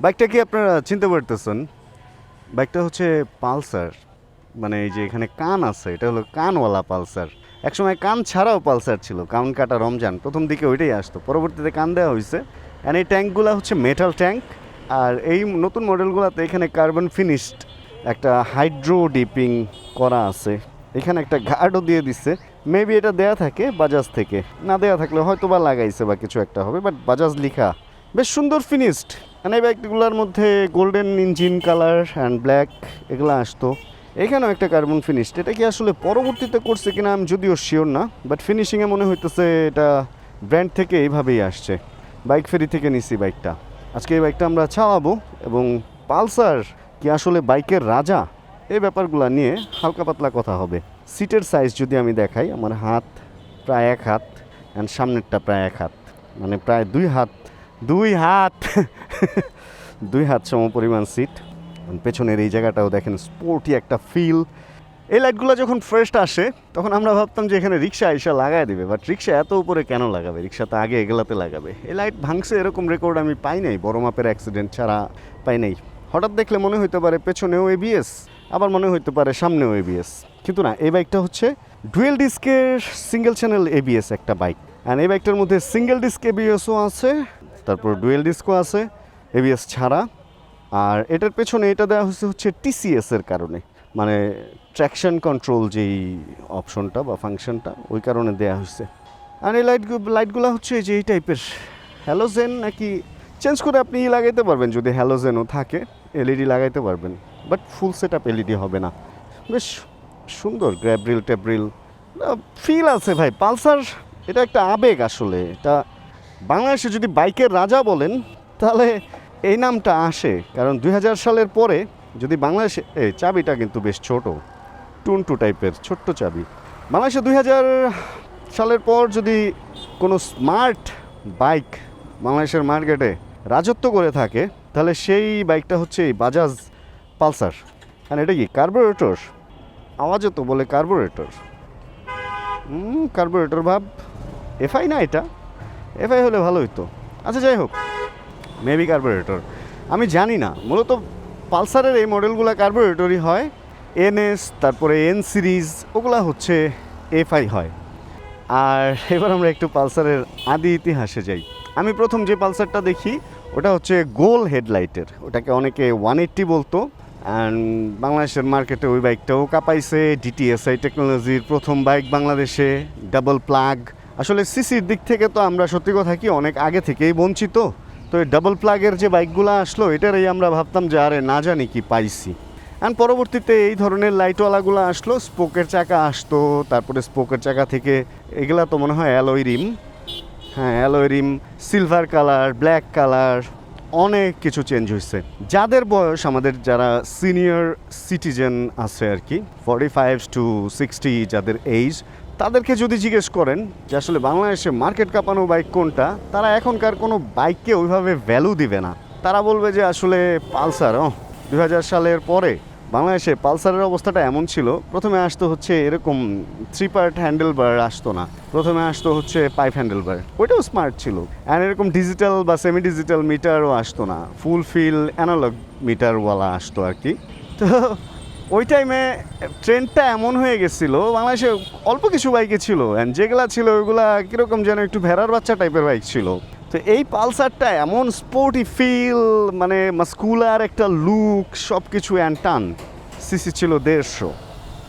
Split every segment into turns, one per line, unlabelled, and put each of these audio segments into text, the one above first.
বাইকটা কি আপনারা চিনতে পারতেছেন? বাইকটা হচ্ছে পালসার। মানে এই যে এখানে কান আছে, এটা হলো কানওয়ালা পালসার। একসময় কান ছাড়াও পালসার ছিল, কান কাটা রমজান, প্রথম দিকে ওইটাই আসতো, পরবর্তীতে কান দেওয়া হয়েছে। অ্যান্ড এই ট্যাঙ্কগুলো হচ্ছে মেটাল ট্যাঙ্ক। আর এই নতুন মডেলগুলোতে এখানে কার্বন ফিনিশড একটা হাইড্রো ডিপিং করা আছে। এখানে একটা গার্ডও দিয়ে দিচ্ছে। মেবি এটা দেয়া থাকে বাজাজ থেকে, না দেয়া থাকলে হয়তো বা লাগাইছে বা কিছু একটা হবে, বাট বাজাজ লিখা। বেশ সুন্দর ফিনিশড। মানে এই বাইকগুলোর মধ্যে golden engine colour and black এগুলো আসতো। এখানেও একটা কার্বন ফিনিশড। এটা কি আসলে পরবর্তীতে করছে কিনা আমি যদিও শিওর না, বাট ফিনিশিংয়ে মনে হইতেছে এটা ব্র্যান্ড থেকে এইভাবেই আসছে। বাইক ফেরি থেকে নিছি বাইকটা। আজকে এই বাইকটা আমরা চালাবো এবং পালসার কি আসলে বাইকের রাজা, এই ব্যাপারগুলো নিয়ে হালকা পাতলা কথা হবে। সিটের সাইজ যদি আমি দেখাই, আমার হাত প্রায় 1 হাত অ্যান্ড সামনেরটা প্রায় 1 হাত, মানে প্রায় 2 হাত 2 হাত 2 হাত সম পরিমাণ সিট। পেছনের এই জায়গাটাও দেখেন স্পোর্টি একটা ফিল। এই লাইটগুলো যখন ফার্স্ট আসে তখন আমরা ভাবতাম যে এখানে রিক্সা এসে লাগাই দেবে, বাট রিক্সা এত উপরে কেন লাগাবে? রিক্সা তো আগে এগুলাতে লাগাবে। এই লাইট ভাঙছে এরকম রেকর্ড আমি পাই নাই, বড় মাপের অ্যাক্সিডেন্ট ছাড়া পাই নাই। হঠাৎ দেখলে মনে হইতে পারে পেছনেও এবিএস, আবার মনে হইতে পারে সামনেও এবিএস, কিন্তু না, এই বাইকটা হচ্ছে ডুয়েল ডিস্কের সিঙ্গেল চ্যানেল এবিএস একটা বাইক। অ্যান্ড এই বাইকটার মধ্যে সিঙ্গেল ডিস্ক এবিএসও আছে, তারপর ডুয়েল ডিস্কও আছে এবিএস ছাড়া। আর এটার পেছনে এটা দেওয়া হচ্ছে টিসিএস এর কারণে, মানে ট্র্যাকশন কন্ট্রোল যেই অপশনটা বা ফাংশনটা, ওই কারণে দেওয়া হয়েছে। আর এই লাইটগুলো হচ্ছে যে এই টাইপের হ্যালোজেন, নাকি চেঞ্জ করে আপনি লাগাইতে পারবেন, যদি হ্যালোজেনও থাকে এলইডি লাগাইতে পারবেন, but full set up LED হবে না। বেশ সুন্দর গ্র্যাব্রিল ট্যাব্রিল ফিল আছে ভাই। পালসার এটা একটা আবেগ আসলে। এটা বাংলাদেশে যদি বাইকের রাজা বলেন তাহলে এই নামটা আসে, কারণ 2000 সালের পরে যদি বাংলাদেশে, এই চাবিটা কিন্তু বেশ ছোট, টুনটু টাইপের ছোট্ট চাবি। বাংলাদেশে 2000 সালের পর যদি কোনো স্মার্ট বাইক বাংলাদেশের মার্কেটে রাজত্ব করে থাকে, তাহলে সেই বাইকটা হচ্ছে এই বাজাজ পালসার। আর এটা কি কার্বোরেটর? আওয়াজে তো বলে কার্বোরেটর। কার্বোরেটর ভাব। এফআই না, এটা এফআই হলে ভালো হইতো। আচ্ছা যাই হোক, মেবি কার্বোরেটর, আমি জানি না। মূলত পালসারের এই মডেলগুলো কার্বোরেটরই হয়। এনএস, তারপরে এন সিরিজ, ওগুলা হচ্ছে এফআই হয়। আর এবার আমরা একটু পালসারের আদি ইতিহাসে যাই। আমি প্রথম যে পালসারটা দেখি ওটা হচ্ছে গোল হেডলাইটের, ওটাকে অনেকে 180 বলতো। অ্যান্ড বাংলাদেশের মার্কেটে ওই বাইকটাও কাঁপাইছে। ডিটিএসআই টেকনোলজির প্রথম বাইক বাংলাদেশে, ডাবল প্লাগ। আসলে সিসির দিক থেকে তো আমরা সত্যি কথা কি অনেক আগে থেকেই বঞ্চিত। তো এই ডাবল প্লাগের যে বাইকগুলো আসলো, এটারই আমরা ভাবতাম যে আরে না জানি কি পাইছি। অ্যান্ড পরবর্তীতে এই ধরনের লাইটওয়ালাগুলো আসলো, স্পোকের চাকা আসতো, তারপরে স্পোকের চাকা থেকে এগুলা তো মনে হয় অ্যালয় রিম, হ্যাঁ alloy rim, silver colour, black colour, অনেক কিছু চেঞ্জ হয়েছে। যাদের বয়স, আমাদের যারা সিনিয়র সিটিজেন আছে আর কি, 45 to 60 যাদের এইজ, তাদেরকে যদি জিজ্ঞেস করেন যে আসলে বাংলাদেশে মার্কেট কাঁপানো বাইক কোনটা, তারা এখনকার কোনো বাইককে ওইভাবে ভ্যালু দিবে না। তারা বলবে যে আসলে পালসার। 2000 সালের পরে বাংলাদেশে পালসারের অবস্থাটা এমন ছিল, প্রথমে আসতো হচ্ছে এরকম 3 পার্ট হ্যান্ডেল বার আসতো না, প্রথমে আসতো হচ্ছে পাইপ হ্যান্ডেল বার, ওইটাও স্মার্ট ছিল। অ্যান্ড এরকম ডিজিটাল বা সেমি ডিজিটাল মিটারও আসতো না, ফুল ফিল অ্যানালগ মিটারওয়ালা আসতো আর কি। তো ওই টাইমে ট্রেন্ডটা এমন হয়ে গেছিলো, বাংলাদেশে অল্প কিছু বাইকে ছিল, অ্যান্ড যেগুলা ছিল ওইগুলা কীরকম যেন একটু ভেড়ার বাচ্চা টাইপের বাইক ছিল। তো এই পালসারটা এমন স্পোর্টি ফিল, মানে মাস্কুলার একটা লুক, সব কিছু অ্যান্ড টান। সিসি ছিল 150,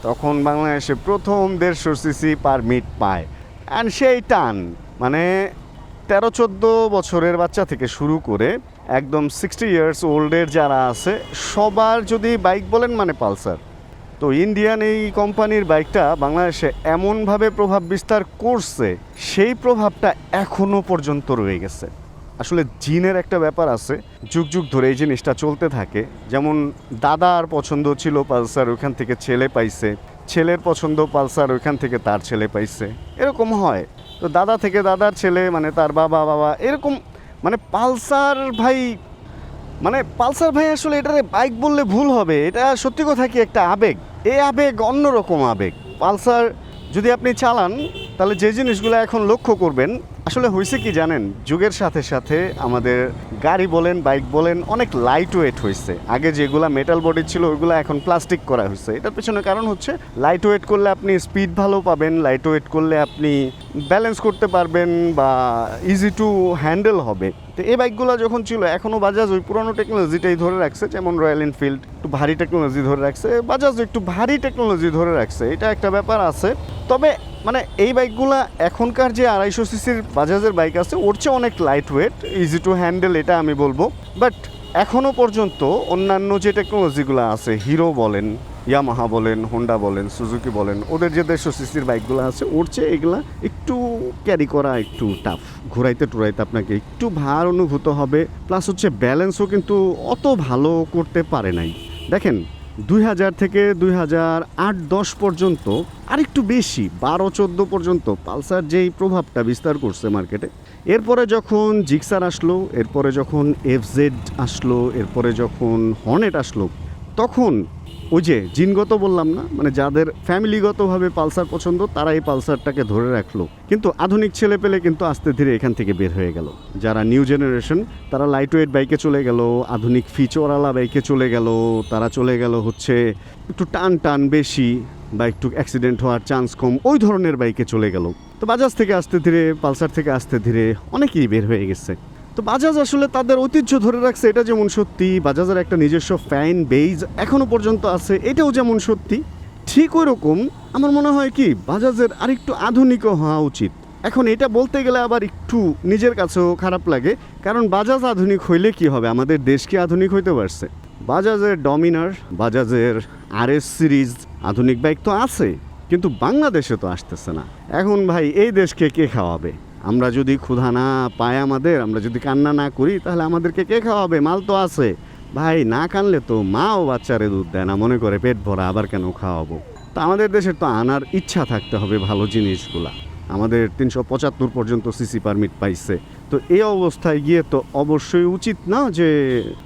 তখন বাংলাদেশে প্রথম 150 সিসি পারমিট পায়। অ্যান্ড সেই টান, মানে 13-14 বছরের বাচ্চা থেকে শুরু করে একদম 60 ইয়ার্স ওল্ডের যারা আছে, সবার যদি বাইক বলেন মানে পালসার। তো ইন্ডিয়ান এই কোম্পানির বাইকটা বাংলাদেশে এমনভাবে প্রভাব বিস্তার করছে, সেই প্রভাবটা এখনও পর্যন্ত রয়ে গেছে। আসলে জিনের একটা ব্যাপার আছে, যুগ যুগ ধরে এই জিনিসটা চলতে থাকে। যেমন দাদার পছন্দ ছিল পালসার, ওইখান থেকে ছেলে পাইছে, ছেলের পছন্দ পালসার, ওইখান থেকে তার ছেলে পাইছে, এরকম হয়। তো দাদা থেকে দাদার ছেলে, মানে তার বাবা বাবা, এরকম। মানে পালসার ভাই, আসলে এটারে বাইক বললে ভুল হবে, এটা সত্যি কথা কি একটা আবেগ। এই আবেগ অন্যরকম আবেগ। পালসার যদি আপনি চালান, তাহলে যে জিনিসগুলো এখন লক্ষ্য করবেন, আসলে হয়েছে কি জানেন, যুগের সাথে সাথে আমাদের গাড়ি বলেন বাইক বলেন অনেক লাইট ওয়েট হয়েছে। আগে যেগুলা মেটাল বডি ছিল ওইগুলো এখন প্লাস্টিক করা হয়েছে। এটার পেছনে কারণ হচ্ছে লাইট ওয়েট করলে আপনি স্পিড ভালো পাবেন, লাইট ওয়েট করলে আপনি ব্যালেন্স করতে পারবেন বা ইজি টু হ্যান্ডেল হবে। তো এই বাইকগুলো যখন ছিল, এখনও বাজাজ ওই পুরনো টেকনোলজিটাই ধরে রাখছে। যেমন রয়্যাল এনফিল্ড একটু ভারী টেকনোলজি ধরে রাখছে, বাজাজ একটু ভারী টেকনোলজি ধরে রাখছে, এটা একটা ব্যাপার আছে। তবে মানে এই বাইকগুলা এখনকার যে 250 সিসির বাজাজের বাইক আছে ওর চেয়ে অনেক light weight, easy to handle, এটা আমি বলবো। বাট এখনও পর্যন্ত অন্যান্য যে টেকনোলজিগুলো আছে, হিরো বলেন, ইয়ামাহা বলেন, হোন্ডা বলেন, সুজুকি বলেন, ওদের যে 150 সিসির বাইকগুলো আছে ওর চেয়ে এগুলা একটু ক্যারি করা একটু টাফ। ঘুরাইতে টুরাইতে আপনাকে একটু ভার অনুভূত হবে, প্লাস হচ্ছে ব্যালেন্সও কিন্তু অত ভালো করতে পারে নাই। দেখেন 2000 থেকে 2008-10 পর্যন্ত আরেকটু বেশি 12-14 পর্যন্ত পালসার যেই প্রভাবটা বিস্তার করছে মার্কেটে, এরপরে যখন জিক্সার আসলো, এরপরে যখন এফজেড আসলো, এরপরে যখন হর্নেট আসলো, তখন ওই যে জিনগত বললাম না, মানে যাদের ফ্যামিলিগতভাবে পালসার পছন্দ তারা এই পালসারটাকে ধরে রাখলো। কিন্তু আধুনিক ছেলে পেলে কিন্তু আস্তে ধীরে এখান থেকে বের হয়ে গেল। যারা নিউ জেনারেশন তারা লাইট ওয়েট বাইকে চলে গেল, আধুনিক ফিচারওয়ালা বাইকে চলে গেল, তারা চলে গেল হচ্ছে একটু টান টান বেশি বা একটু অ্যাক্সিডেন্ট হওয়ার চান্স কম ওই ধরনের বাইকে চলে গেল। তো বাজাজ থেকে আস্তে ধীরে, পালসার থেকে আস্তে ধীরে অনেকেই বের হয়ে গেছে। তো বাজাজ আসলে তাদের ঐতিহ্য ধরে রাখছে, এটা যেমন সত্যি। বাজাজের একটা নিজস্ব ফ্যান বেজ এখনও পর্যন্ত আছে, এটাও যেমন সত্যি। ঠিক ওই রকম আমার মনে হয় কি বাজাজের আরেকটু আধুনিকও হওয়া উচিত। এখন এটা বলতে গেলে আবার একটু নিজের কাছেও খারাপ লাগে, কারণ বাজাজ আধুনিক হইলে কি হবে, আমাদের দেশ কি আধুনিক হইতে পারছে? বাজাজের ডমিনার, বাজাজের আরএস সিরিজ আধুনিক বাইক তো আছে, কিন্তু বাংলাদেশে তো আসতেছে না। এখন ভাই এই দেশকে কে খাওয়াবে? আমরা যদি ক্ষুধা না পায়, আমরা যদি কান্না না করি, তাহলে আমাদেরকে কে খাওয়াবে? মাল তো আছে ভাই, না কানলে তো মাও বাচ্চারে দুধ দেয় না, মনে করে পেট ভরা, আবার কেন খাওয়াবো? তো আমাদের দেশের তো আনার ইচ্ছা থাকতে হবে ভালো জিনিসগুলা। আমাদের 375 পর্যন্ত সিসি পারমিট পাইছে। তো এই অবস্থায় গিয়ে তো অবশ্যই উচিত না যে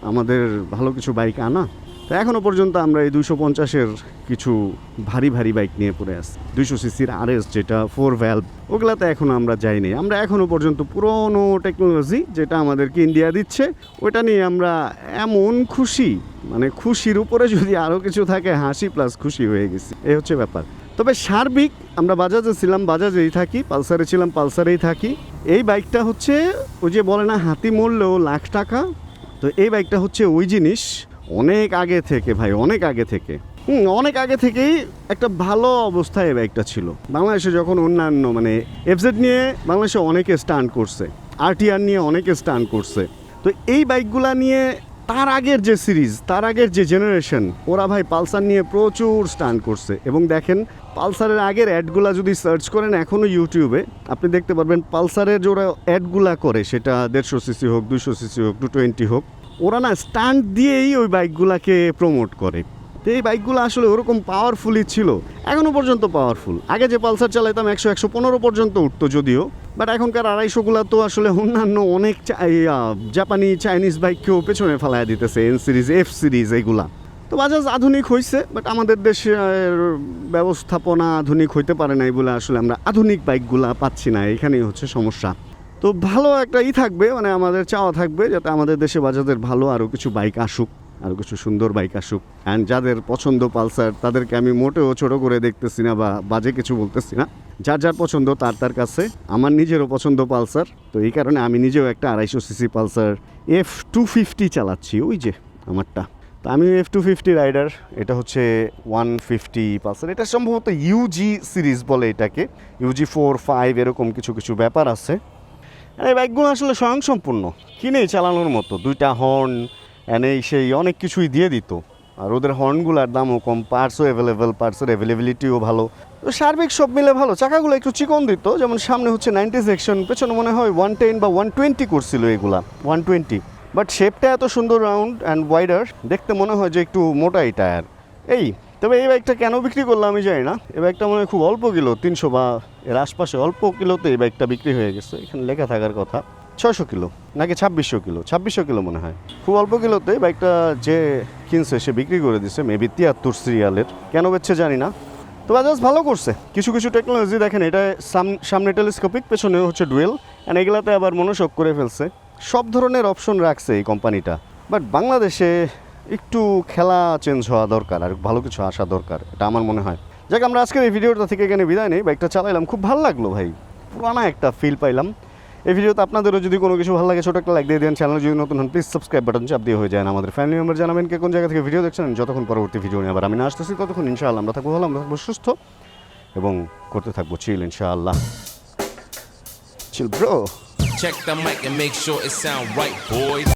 আমাদের ভালো কিছু বাইক আনা। তো এখনও পর্যন্ত আমরা এই 250-এর কিছু ভারী ভারী বাইক নিয়ে পড়ে আসি। 200 সিসির আরএস যেটা 4 ভ্যালভ, ওগুলাতে এখনও আমরা যাইনি। আমরা এখনও পর্যন্ত পুরনো টেকনোলজি যেটা আমাদেরকে ইন্ডিয়া দিচ্ছে ওটা নিয়ে আমরা এমন খুশি, মানে খুশির উপরে যদি আরও কিছু থাকে হাসি প্লাস খুশি হয়ে গেছি, এই হচ্ছে ব্যাপার। তবে সার্বিক আমরা বাজাজে ছিলাম, বাজাজেই থাকি, পালসারে ছিলাম, পালসারেই থাকি। এই বাইকটা হচ্ছে ওই যে বলে না হাতি মরলেও লাখ টাকা, তো এই বাইকটা হচ্ছে ওই জিনিস। অনেক আগে থেকে ভাই, অনেক আগে থেকে অনেক আগে থেকেই একটা ভালো অবস্থায় এই বাইকটা ছিল। বাংলাদেশে যখন অন্যান্য মানে এফজেড নিয়ে বাংলাদেশে অনেকে স্টান্ট করছে, আরটিআর নিয়ে অনেকে স্টান্ট করছে, তো এই বাইকগুলা নিয়ে তার আগের যে সিরিজ, তার আগের যে জেনারেশন, ওরা ভাই পালসার নিয়ে প্রচুর স্টান্ট করছে। এবং দেখেন পালসারের আগের অ্যাডগুলা যদি সার্চ করেন এখনও ইউটিউবে, আপনি দেখতে পারবেন পালসারের যে ওরা অ্যাডগুলা করে, সেটা 150 সিসি হোক, 200 সিসি হোক, 220 হোক, ওরা না স্টান্ট দিয়েই ওই বাইকগুলাকে প্রমোট করে। তো এই বাইকগুলো আসলে ওরকম পাওয়ারফুলই ছিল, এখনও পর্যন্ত পাওয়ারফুল। আগে যে পালসার চালাইতাম 100-115 পর্যন্ত উঠতো যদিও, বাট এখনকার 250গুলো তো আসলে অন্যান্য অনেক জাপানি চাইনিজ বাইককেও পেছনে ফেলায় দিতেছে, এন সিরিজ, এফ সিরিজ এইগুলা। তো বাজাজ আধুনিক হয়েছে, বাট আমাদের দেশের ব্যবস্থাপনা আধুনিক হইতে পারে নাই বলে আসলে আমরা আধুনিক বাইকগুলা পাচ্ছি না, এখানেই হচ্ছে সমস্যা। তো ভালো একটা থাকবে, মানে আমাদের চাওয়া থাকবে যাতে আমাদের দেশে বাজাজের ভালো আরও কিছু বাইক আসুক, আরও কিছু সুন্দর বাইক আসুক। অ্যান্ড যাদের পছন্দ পালসার তাদেরকে আমি মোটেও ছোটো করে দেখতেছি না বা বাজে কিছু বলতেছি না। যার যার পছন্দ তার কাছে। আমার নিজেরও পছন্দ পালসার, তো এই কারণে আমি নিজেও একটা 250 সিসি পালসার F250 চালাচ্ছি, ওই যে আমারটা। তো আমি F250 রাইডার, এটা হচ্ছে 150 পালসার, এটা সম্ভবত ইউজি সিরিজ বলে এটাকে, ইউজি 4-5 এরকম কিছু কিছু ব্যাপার আছে। এই বাইকগুলো আসলে স্বয়ংসম্পূর্ণ, কিনেই চালানোর মতো। 2টা হর্ন এই সেই অনেক কিছুই দিয়ে দিত, আর ওদের হর্নগুলোর দামও কম, পার্টসও অ্যাভেলেবেল, পার্টসের অ্যাভেলেবিলিটিও ভালো। তো সার্বিক সব মিলে ভালো। চাকাগুলো একটু চিকন দিত, যেমন সামনে হচ্ছে 90 সেকশন, পেছনে মনে হয় 110 বা 120 করছিল এগুলা, 120। বাট শেপটা এত সুন্দর, রাউন্ড অ্যান্ড ওয়াইডার, দেখতে মনে হয় যে একটু মোটাই টায়ার। তবে এই বাইকটা কেন বিক্রি করলাম আমি জানি না। এই বাইকটা মনে হয় খুব অল্প কিলো, 300 বা এর আশপাশে অল্প কিলোতে এই বাইকটা বিক্রি হয়ে গেছে। এখানে লেখা থাকার কথা 600 কিলো নাকি 2600 কিলো, 2600 কিলো মনে হয়। খুব অল্প কিলোতে বাইকটা যে কিনছে সে বিক্রি করে দিছে, মেবি 73 সিরিয়ালের। কেন বেচছে জানি না। তো বাজাজ ভালো করছে, কিছু কিছু টেকনোলজি দেখেন, এটা সামনে টেলিস্কোপিক, পেছনে হচ্ছে ডুয়েল, অ্যান্ড এগুলাতে আবার মনোশক করে ফেলছে। সব ধরনের অপশন রাখছে এই কোম্পানিটা। বাট বাংলাদেশে একটু খেলা চেঞ্জ হওয়া দরকার, আর ভালো কিছু আসা দরকার, এটা আমার মনে হয়। যাক, আমরা আজকের এই ভিডিওটা থেকে এখানে বিদায় নেই। বাইকটা চালাইলাম, খুব ভালো লাগলো ভাই, পুরানা একটা ফিল পাইলাম। এই ভিডিওতে আপনাদেরও যদি কোনো কিছু ভালো লাগে, ছোটো একটা লাইক দিয়ে দেন। চ্যানেল যদি নতুন হন, প্লিজ সাবস্ক্রাইব বাটন চাপ দিয়ে হয়ে যায়। আমাদের ফ্যামিলি মেম্বার জানাবেন কে কোন জায়গা থেকে ভিডিও দেখছেন। যতক্ষণ পরবর্তী ভিডিও নিয়ে আবার আমি না আসতেছি, ততক্ষণ ইনশাআল্লাহ আমরা থাকবো ভালো, আমরা থাকবো সুস্থ এবং করতে থাকবো চিল ইনশাআল্লাহ। Chill bro.
Check the mic and make sure it sound right, boys.